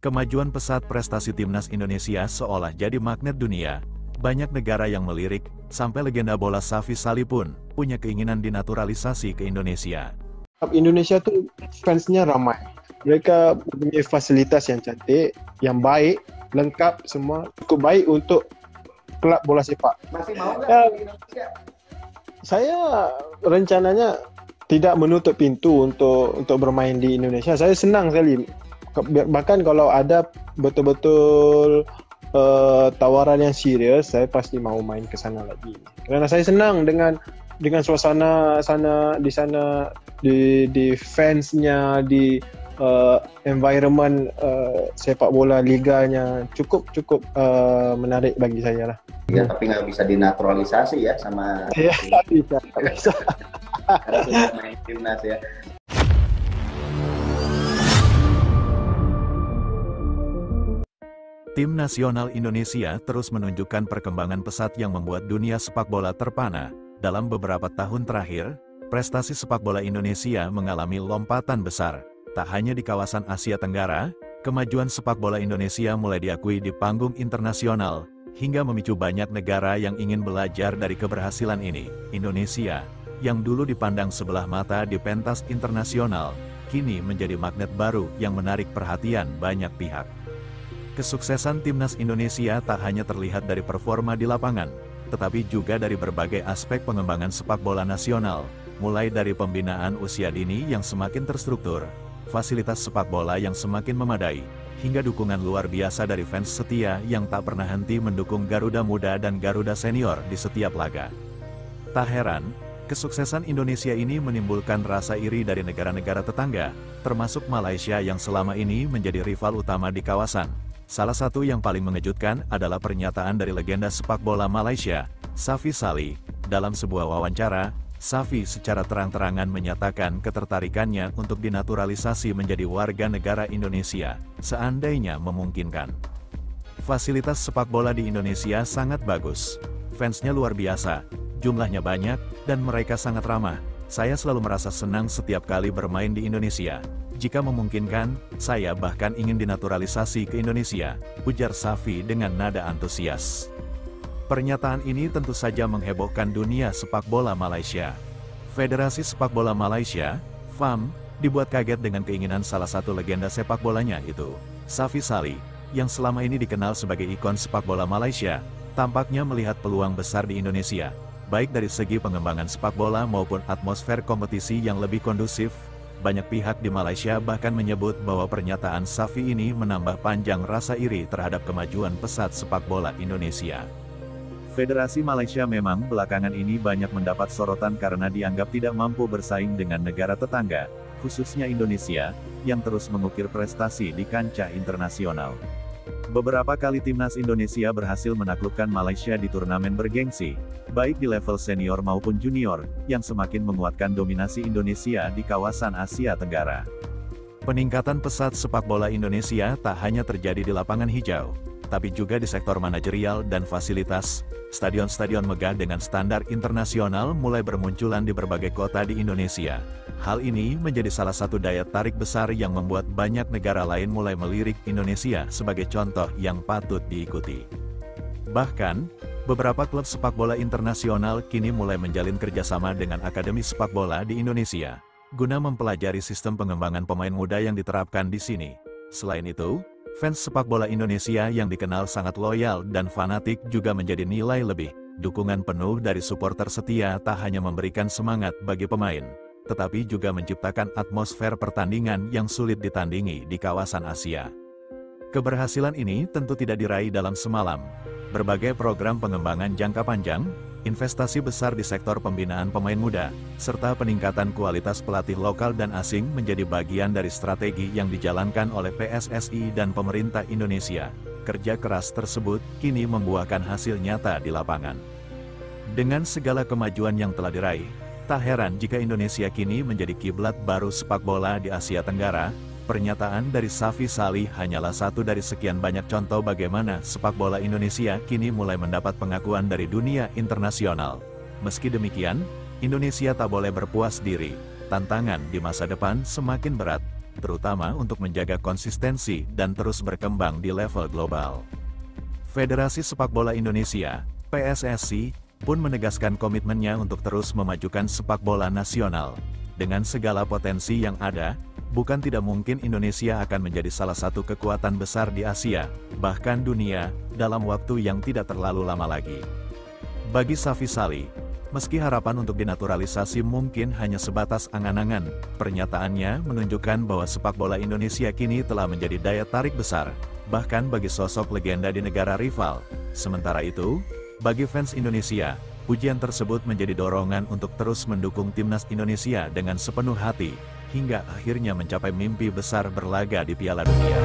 Kemajuan pesat prestasi timnas Indonesia seolah jadi magnet dunia. Banyak negara yang melirik, sampai legenda bola Safi Salih pun punya keinginan dinaturalisasi ke Indonesia. Indonesia tuh fansnya ramai. Mereka punya fasilitas yang cantik, yang baik, lengkap semua, cukup baik untuk klub bola sepak. Masih mau nggak di Indonesia? Saya rencananya tidak menutup pintu untuk bermain di Indonesia. Saya senang sekali. Bahkan kalau ada betul-betul tawaran yang serius, saya pasti mau main ke sana lagi. Karena saya senang dengan suasana sana di fansnya, di environment sepak bola liganya cukup menarik bagi saya lah. Ya, tapi nggak bisa dinaturalisasi ya sama. Ya, bisa. Karena sudah main timnas ya. Tim nasional Indonesia terus menunjukkan perkembangan pesat yang membuat dunia sepak bola terpana. Dalam beberapa tahun terakhir, prestasi sepak bola Indonesia mengalami lompatan besar. Tak hanya di kawasan Asia Tenggara, kemajuan sepak bola Indonesia mulai diakui di panggung internasional, hingga memicu banyak negara yang ingin belajar dari keberhasilan ini. Indonesia, yang dulu dipandang sebelah mata di pentas internasional, kini menjadi magnet baru yang menarik perhatian banyak pihak. Kesuksesan timnas Indonesia tak hanya terlihat dari performa di lapangan, tetapi juga dari berbagai aspek pengembangan sepak bola nasional, mulai dari pembinaan usia dini yang semakin terstruktur, fasilitas sepak bola yang semakin memadai, hingga dukungan luar biasa dari fans setia yang tak pernah henti mendukung Garuda Muda dan Garuda Senior di setiap laga. Tak heran, kesuksesan Indonesia ini menimbulkan rasa iri dari negara-negara tetangga, termasuk Malaysia yang selama ini menjadi rival utama di kawasan. Salah satu yang paling mengejutkan adalah pernyataan dari legenda sepak bola Malaysia, Safi Salih. Dalam sebuah wawancara, Safi secara terang-terangan menyatakan ketertarikannya untuk dinaturalisasi menjadi warga negara Indonesia, seandainya memungkinkan. Fasilitas sepak bola di Indonesia sangat bagus. Fansnya luar biasa, jumlahnya banyak, dan mereka sangat ramah. Saya selalu merasa senang setiap kali bermain di Indonesia. Jika memungkinkan, saya bahkan ingin dinaturalisasi ke Indonesia, ujar Safi dengan nada antusias. Pernyataan ini tentu saja menghebohkan dunia sepak bola Malaysia. Federasi Sepak Bola Malaysia, FAM, dibuat kaget dengan keinginan salah satu legenda sepak bolanya itu, Safi Salih, yang selama ini dikenal sebagai ikon sepak bola Malaysia, tampaknya melihat peluang besar di Indonesia, baik dari segi pengembangan sepak bola maupun atmosfer kompetisi yang lebih kondusif. Banyak pihak di Malaysia bahkan menyebut bahwa pernyataan Safi ini menambah panjang rasa iri terhadap kemajuan pesat sepak bola Indonesia. Federasi Malaysia memang belakangan ini banyak mendapat sorotan karena dianggap tidak mampu bersaing dengan negara tetangga, khususnya Indonesia, yang terus mengukir prestasi di kancah internasional. Beberapa kali timnas Indonesia berhasil menaklukkan Malaysia di turnamen bergengsi, baik di level senior maupun junior, yang semakin menguatkan dominasi Indonesia di kawasan Asia Tenggara. Peningkatan pesat sepak bola Indonesia tak hanya terjadi di lapangan hijau, tapi juga di sektor manajerial dan fasilitas. Stadion-stadion megah dengan standar internasional mulai bermunculan di berbagai kota di Indonesia. Hal ini menjadi salah satu daya tarik besar yang membuat banyak negara lain mulai melirik Indonesia sebagai contoh yang patut diikuti. Bahkan, beberapa klub sepak bola internasional kini mulai menjalin kerjasama dengan akademi sepak bola di Indonesia, guna mempelajari sistem pengembangan pemain muda yang diterapkan di sini. Selain itu, fans sepak bola Indonesia yang dikenal sangat loyal dan fanatik juga menjadi nilai lebih. Dukungan penuh dari supporter setia tak hanya memberikan semangat bagi pemain, tetapi juga menciptakan atmosfer pertandingan yang sulit ditandingi di kawasan Asia. Keberhasilan ini tentu tidak diraih dalam semalam. Berbagai program pengembangan jangka panjang, investasi besar di sektor pembinaan pemain muda, serta peningkatan kualitas pelatih lokal dan asing menjadi bagian dari strategi yang dijalankan oleh PSSI dan pemerintah Indonesia. Kerja keras tersebut kini membuahkan hasil nyata di lapangan. Dengan segala kemajuan yang telah diraih, tak heran jika Indonesia kini menjadi kiblat baru sepak bola di Asia Tenggara. Pernyataan dari Safi Salih hanyalah satu dari sekian banyak contoh bagaimana sepak bola Indonesia kini mulai mendapat pengakuan dari dunia internasional. Meski demikian, Indonesia tak boleh berpuas diri. Tantangan di masa depan semakin berat. terutama untuk menjaga konsistensi dan terus berkembang di level global. Federasi Sepak Bola Indonesia, PSSI, pun menegaskan komitmennya untuk terus memajukan sepak bola nasional. Dengan segala potensi yang ada, bukan tidak mungkin Indonesia akan menjadi salah satu kekuatan besar di Asia, bahkan dunia, dalam waktu yang tidak terlalu lama lagi. Bagi Safi Sali, meski harapan untuk dinaturalisasi mungkin hanya sebatas angan-angan, pernyataannya menunjukkan bahwa sepak bola Indonesia kini telah menjadi daya tarik besar, bahkan bagi sosok legenda di negara rival. Sementara itu, bagi fans Indonesia, pujian tersebut menjadi dorongan untuk terus mendukung timnas Indonesia dengan sepenuh hati, hingga akhirnya mencapai mimpi besar berlaga di Piala Dunia.